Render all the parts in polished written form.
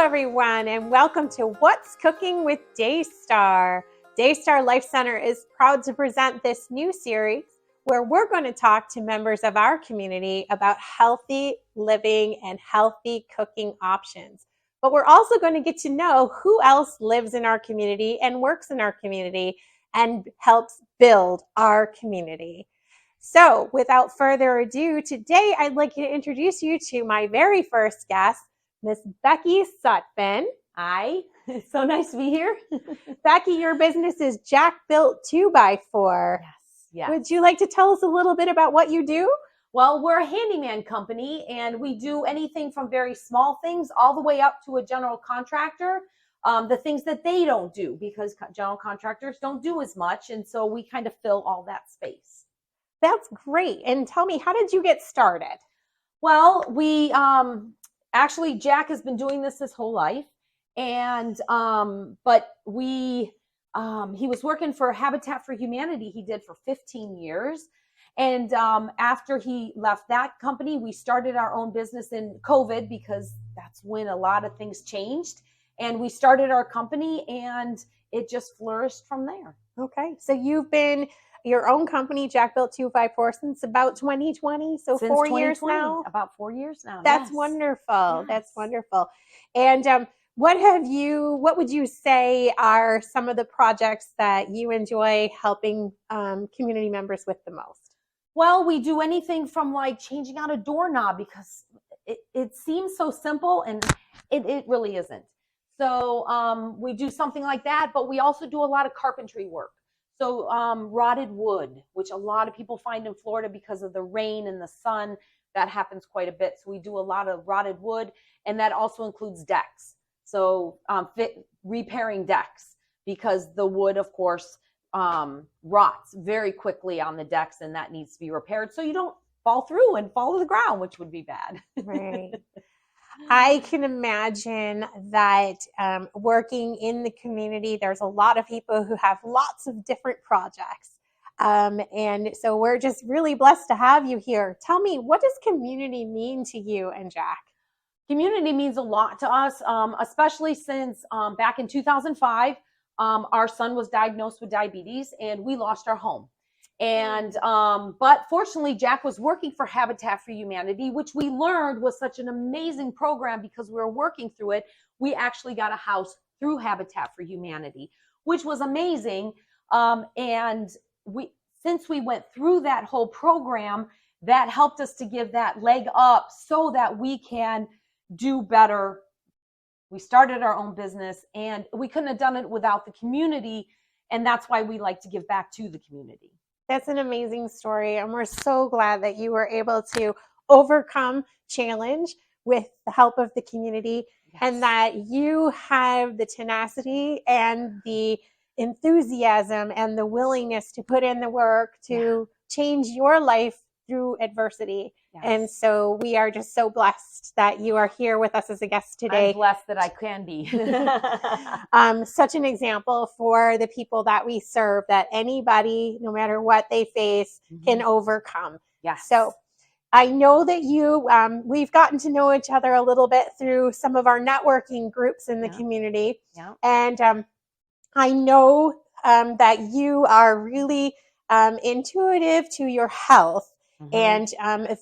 everyone, and welcome to What's Cooking with Daystar. Daystar Life Center is proud to present this new series where we're going to talk to members of our community about healthy living and healthy cooking options. But we're also going to get to know who else lives in our community and works in our community and helps build our community. So without further ado, today I'd like to introduce you to my very first guest, Miss Becky Sutfin. Hi, it's so nice to be here. Becky, your business is Jack Built 2x4. Yes. Would you like to tell us a little bit about what you do? Well, we're a handyman company, and we do anything from very small things all the way up to a general contractor. The things that they don't do, because general contractors don't do as much, and so we kind of fill all that space. That's great. And tell me, how did you get started? Well, we actually, Jack has been doing this his whole life, and but he was working for Habitat for Humanity. He did for 15 years. And after he left that company, we started our own business in COVID, because that's when a lot of things changed. And we started our company, and it just flourished from there. Okay. So you've been your own company, Jack Built 2x4, since about 2020. So Since 4 2020, years now? About 4 years now. That's yes. wonderful. Yes. That's wonderful. And what would you say are some of the projects that you enjoy helping community members with the most? Well, we do anything from like changing out a doorknob, because it seems so simple, and it really isn't. So we do something like that, but we also do a lot of carpentry work. So rotted wood, which a lot of people find in Florida because of the rain and the sun, that happens quite a bit. So we do a lot of rotted wood, and that also includes decks. So repairing decks, because the wood, of course, rots very quickly on the decks, and that needs to be repaired so you don't fall through and fall to the ground, which would be bad. Right. I can imagine that working in the community, there's a lot of people who have lots of different projects. And so we're just really blessed to have you here. Tell me, what does community mean to you and Jack? Community means a lot to us, especially since back in 2005, our son was diagnosed with diabetes, and we lost our home. And but fortunately, Jack was working for Habitat for Humanity, which we learned was such an amazing program, because we were working through it. We actually got a house through Habitat for Humanity, which was amazing. And since we went through that whole program, that helped us to give that leg up so that we can do better. We started our own business, and we couldn't have done it without the community. And that's why we like to give back to the community. That's an amazing story, and we're so glad that you were able to overcome challenge with the help of the community. Yes. And that you have the tenacity and the enthusiasm and the willingness to put in the work to change your life through adversity. Yes. And so we are just so blessed that you are here with us as a guest today. I'm blessed that I can be. Such an example for the people that we serve, that anybody, no matter what they face, can overcome. Yes. So I know that we've gotten to know each other a little bit through some of our networking groups in the community. Yeah. And I know that you are really intuitive to your health. And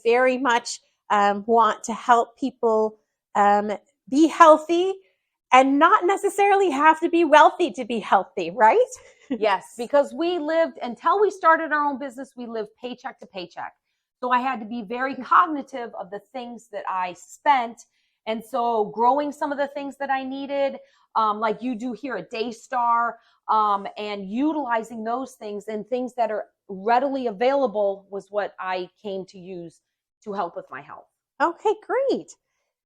very much want to help people be healthy, and not necessarily have to be wealthy to be healthy, right? Yes, because we lived, until we started our own business, we lived paycheck to paycheck. So I had to be very cognitive of the things that I spent. And so growing some of the things that I needed, like you do here at Daystar, and utilizing those things and things that are readily available was what I came to use to help with my health. Okay, great.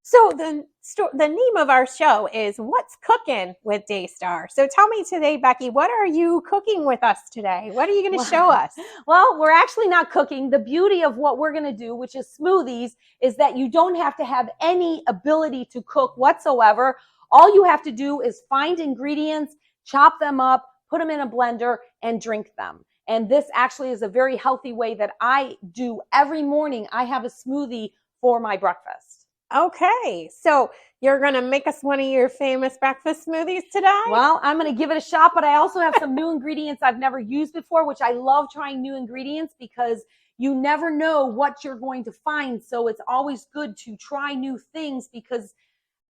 So the name of our show is What's Cooking with Daystar. So tell me today, Becky, what are you cooking with us today? What are you going to show us? Well, we're actually not cooking. The beauty of what we're going to do, which is smoothies, is that you don't have to have any ability to cook whatsoever. All you have to do is find ingredients, chop them up, put them in a blender, and drink them. And this actually is a very healthy way that I do every morning. I have a smoothie for my breakfast. Okay, so you're going to make us one of your famous breakfast smoothies today? Well, I'm going to give it a shot, but I also have some new ingredients I've never used before, which I love trying new ingredients because you never know what you're going to find. So it's always good to try new things because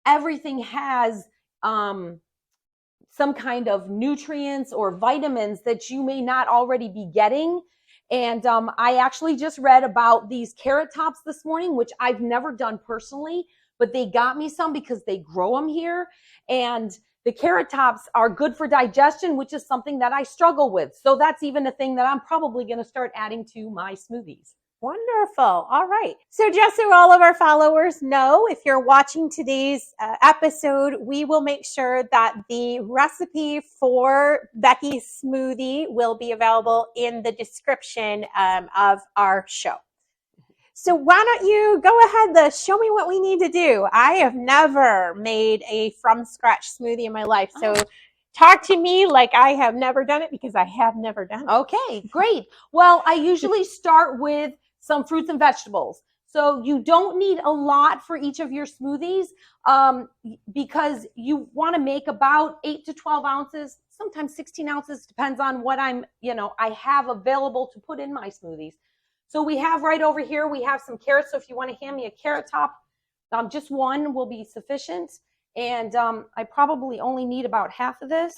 everything has some kind of nutrients or vitamins that you may not already be getting. And I actually just read about these carrot tops this morning, which I've never done personally, but they got me some because they grow them here. And the carrot tops are good for digestion, which is something that I struggle with. So that's even a thing that I'm probably going to start adding to my smoothies. Wonderful. All right. So just so all of our followers know, if you're watching today's episode, we will make sure that the recipe for Becky's smoothie will be available in the description of our show. So why don't you go ahead, show me what we need to do. I have never made a from scratch smoothie in my life. So talk to me like I have never done it because I have never done it. Okay, great. Well, I usually start with some fruits and vegetables. So you don't need a lot for each of your smoothies because you want to make about 8 to 12 ounces, sometimes 16 ounces, depends on what I have available to put in my smoothies. So we have right over here, we have some carrots. So if you want to hand me a carrot top, just one will be sufficient. And I probably only need about half of this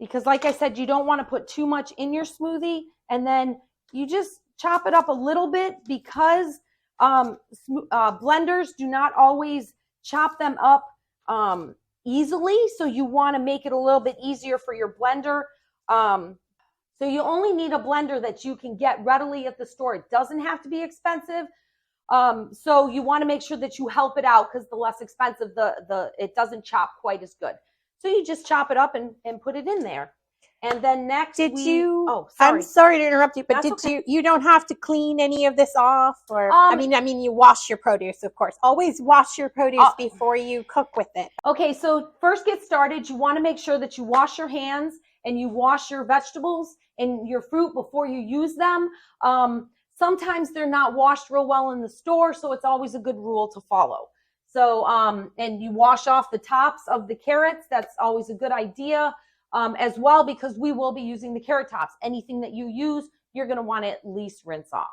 because like I said, you don't want to put too much in your smoothie. And then you just chop it up a little bit because blenders do not always chop them up easily. So you want to make it a little bit easier for your blender. So you only need a blender that you can get readily at the store. It doesn't have to be expensive. So you want to make sure that you help it out because the less expensive, it doesn't chop quite as good. So you just chop it up and put it in there. And then next, I'm sorry to interrupt you, but you don't have to clean any of this off, or I mean, you wash your produce, of course. Always wash your produce before you cook with it. Okay, so first get started. You want to make sure that you wash your hands and you wash your vegetables and your fruit before you use them. Sometimes they're not washed real well in the store, so it's always a good rule to follow. So, and you wash off the tops of the carrots. That's always a good idea. As well, because we will be using the carrot tops. Anything that you use, you're going to want to at least rinse off.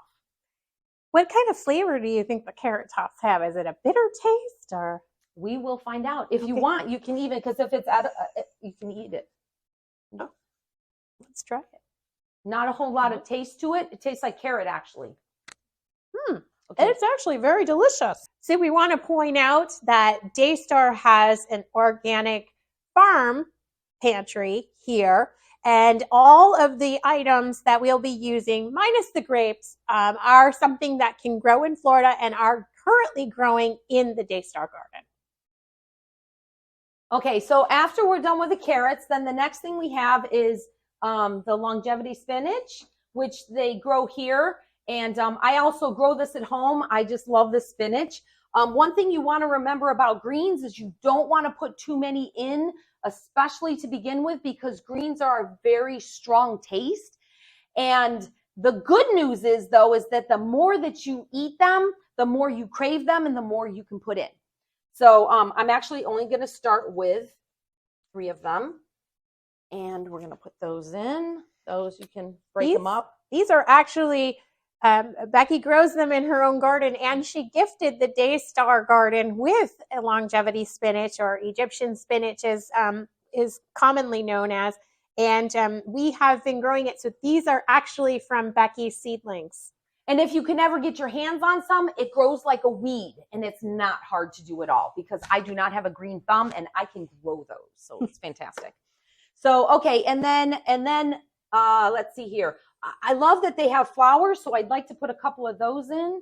What kind of flavor do you think the carrot tops have? Is it a bitter taste, or? We will find out. If you want, you can even, because if it's you can eat it. Oh, let's try it. Not a whole lot of taste to it. It tastes like carrot, actually. Okay. It's actually very delicious. So we want to point out that Daystar has an organic farm pantry here, and all of the items that we'll be using, minus the grapes, are something that can grow in Florida and are currently growing in the Daystar garden. Okay, so after we're done with the carrots, then the next thing we have is the longevity spinach, which they grow here. And I also grow this at home. I just love the spinach. One thing you want to remember about greens is you don't want to put too many in, especially to begin with, because greens are a very strong taste. And the good news is, though, is that the more that you eat them, the more you crave them and the more you can put in. So I'm actually only going to start with 3 of them. And we're going to put those in. Those, you can break them up. These are actually, Becky grows them in her own garden, and she gifted the Daystar garden with a longevity spinach, or Egyptian spinach is commonly known as. And we have been growing it. So these are actually from Becky's seedlings. And if you can ever get your hands on some, it grows like a weed, and it's not hard to do at all because I do not have a green thumb and I can grow those. So it's fantastic. So, okay. And then let's see here. I love that they have flowers, so I'd like to put a couple of those in.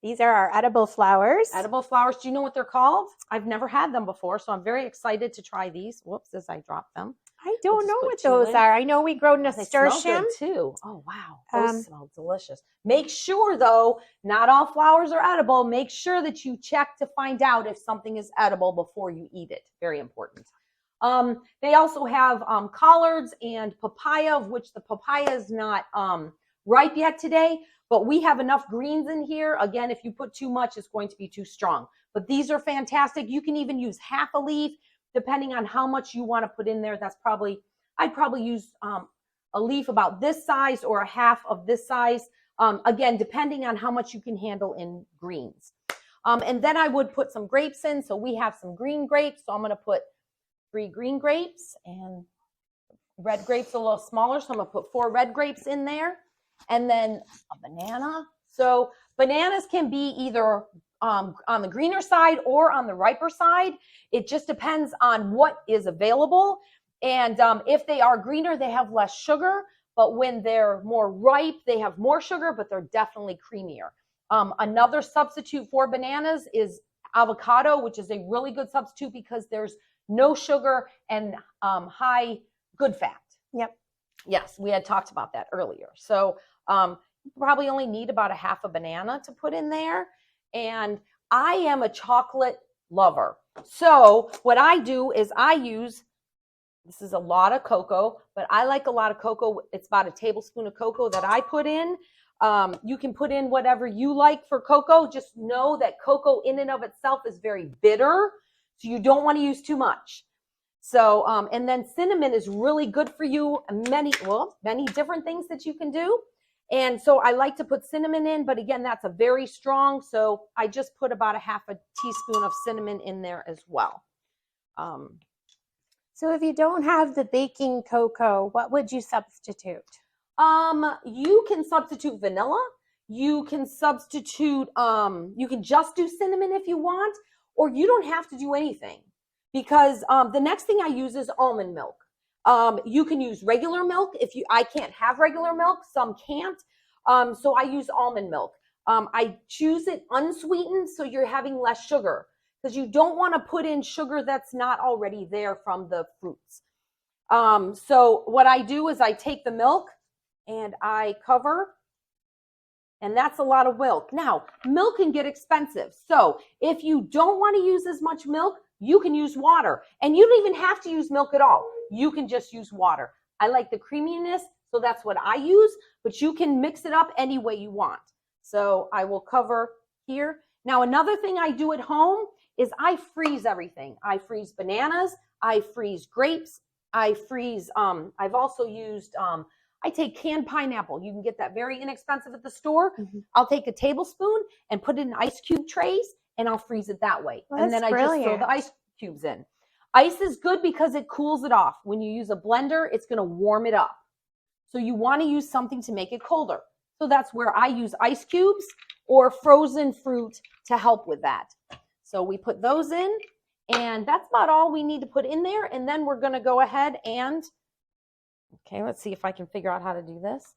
These are our edible flowers. Edible flowers. Do you know what they're called? I've never had them before, so I'm very excited to try these. Whoops, as I dropped them. I don't know what those are. I know we grow nasturtium. They smell good too. Oh, wow. Those smell delicious. Make sure, though, not all flowers are edible. Make sure that you check to find out if something is edible before you eat it. Very important. They also have collards and papaya, of which the papaya is not ripe yet today, but we have enough greens in here. Again, if you put too much, it's going to be too strong. But these are fantastic. You can even use half a leaf, depending on how much you want to put in there. I'd probably use a leaf about this size or a half of this size. Again, depending on how much you can handle in greens. And then I would put some grapes in. So we have some green grapes. So I'm going to put 3 green grapes, and red grapes a little smaller. So I'm going to put 4 red grapes in there, and then a banana. So bananas can be either on the greener side or on the riper side. It just depends on what is available. And if they are greener, they have less sugar. But when they're more ripe, they have more sugar, but they're definitely creamier. Another substitute for bananas is avocado, which is a really good substitute because there's no sugar and high good fat. Yep. Yes, we had talked about that earlier. So you probably only need about a half a banana to put in there. And I am a chocolate lover. So what I do is this is a lot of cocoa, but I like a lot of cocoa. It's about a tablespoon of cocoa that I put in. You can put in whatever you like for cocoa. Just know that cocoa in and of itself is very bitter, so you don't want to use too much. So, and then cinnamon is really good for you. Many different things that you can do. And so I like to put cinnamon in, but again, that's a very strong. So I just put about a half a teaspoon of cinnamon in there as well. So if you don't have the baking cocoa, what would you substitute? You can substitute vanilla. You can substitute, you can just do cinnamon if you want, or you don't have to do anything, because the next thing I use is almond milk. You can use regular milk. I can't have regular milk, some can't. So I use almond milk. I choose it unsweetened, so you're having less sugar, because you don't want to put in sugar that's not already there from the fruits. So what I do is I take the milk and I cover, and that's a lot of milk. Now, milk can get expensive. So if you don't want to use as much milk, you can use water. And you don't even have to use milk at all. You can just use water. I like the creaminess, so that's what I use, but you can mix it up any way you want. So I will cover here. Now, another thing I do at home is I freeze everything. I freeze bananas, I freeze grapes, I freeze, I've also used, I take canned pineapple. You can get that very inexpensive at the store. Mm-hmm. I'll take a tablespoon and put it in ice cube trays, and I'll freeze it that way. Well, and then brilliant. I just throw the ice cubes in. Ice is good because it cools it off. When you use a blender, it's going to warm it up. So you want to use something to make it colder. So that's where I use ice cubes or frozen fruit to help with that. So we put those in, and that's about all we need to put in there. And then we're going to go ahead and, okay, let's see if I can figure out how to do this.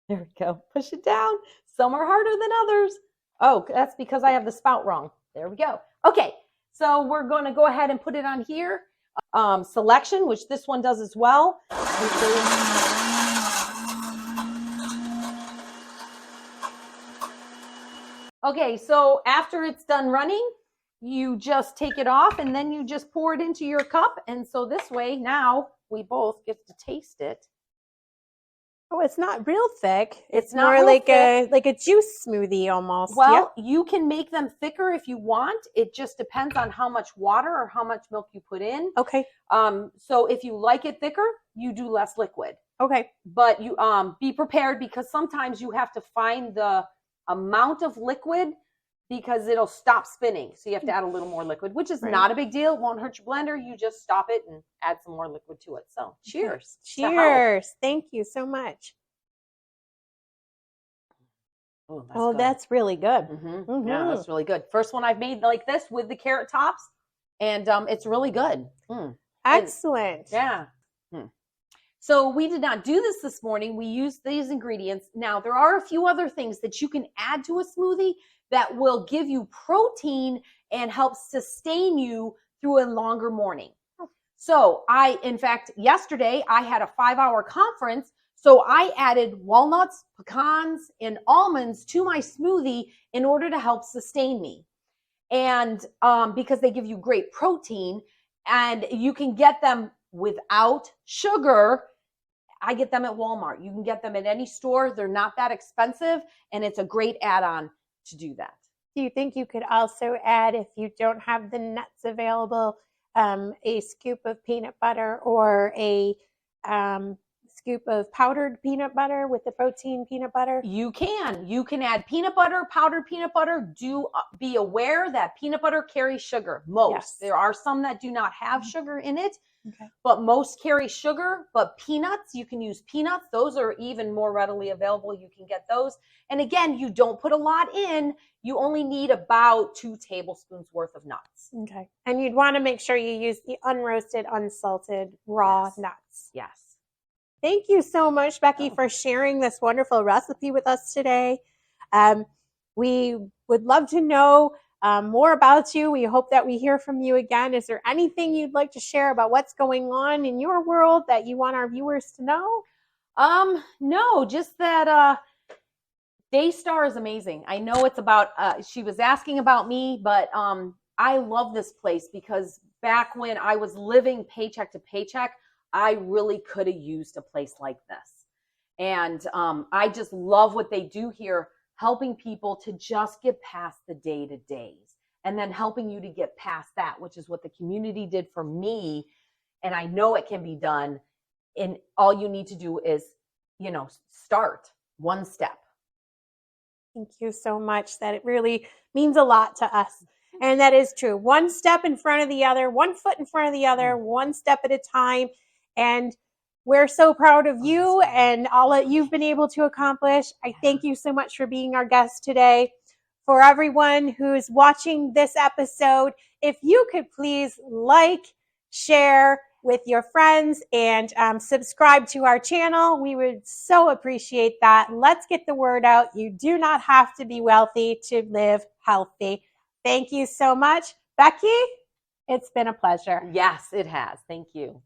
There we go. Push it down. Some are harder than others. Oh, that's because I have the spout wrong. There we go. Okay, so we're going to go ahead and put it on here. Selection, which this one does as well. Okay, so after it's done running, you just take it off, and then you just pour it into your cup. And so this way, now we both get to taste it. Oh, it's not real thick. It's more not like thick. a juice smoothie almost. Well, yep. You can make them thicker if you want. It just depends on how much water or how much milk you put in. Okay. So if you like it thicker, you do less liquid. Okay. But you be prepared, because sometimes you have to find the amount of liquid, because it'll stop spinning. So you have to add a little more liquid, which is not a big deal. It won't hurt your blender. You just stop it and add some more liquid to it. So cheers. Cheers. Thank you so much. Oh, that's really good. Mm-hmm. Mm-hmm. Yeah, that's really good. First one I've made like this with the carrot tops, and it's really good. Excellent. Yeah. So we did not do this morning. We used these ingredients. Now, there are a few other things that you can add to a smoothie that will give you protein and help sustain you through a longer morning. So in fact, yesterday I had a 5-hour conference. So I added walnuts, pecans, and almonds to my smoothie in order to help sustain me. And because they give you great protein, and you can get them without sugar. I get them at Walmart. You can get them at any store. They're not that expensive, and it's a great add-on to do that. Do you think you could also add, if you don't have the nuts available, a scoop of peanut butter or a scoop of powdered peanut butter with the protein peanut butter? You can add peanut butter, powdered peanut butter. Do be aware that peanut butter carries sugar. Most. Yes. There are some that do not have sugar in it, Okay. but most carry sugar. But peanuts, you can use peanuts. Those are even more readily available. You can get those. And again, you don't put a lot in. You only need about 2 tablespoons worth of nuts. Okay. And you'd want to make sure you use the unroasted, unsalted, raw nuts. Yes. Thank you so much, Becky, for sharing this wonderful recipe with us today. We would love to know more about you. We hope that we hear from you again. Is there anything you'd like to share about what's going on in your world that you want our viewers to know? No, just that Daystar is amazing. I know it's about, she was asking about me, but I love this place because back when I was living paycheck to paycheck, I really could have used a place like this. And I just love what they do here, helping people to just get past the day-to-days and then helping you to get past that, which is what the community did for me. And I know it can be done. And all you need to do is, start one step. Thank you so much. That it really means a lot to us. And that is true. One step in front of the other, one foot in front of the other, one step at a time. And we're so proud of you and all that you've been able to accomplish. I thank you so much for being our guest today. For everyone who's watching this episode, if you could please like, share with your friends, and subscribe to our channel, we would so appreciate that. Let's get the word out. You do not have to be wealthy to live healthy. Thank you so much. Becky, it's been a pleasure. Yes, it has. Thank you.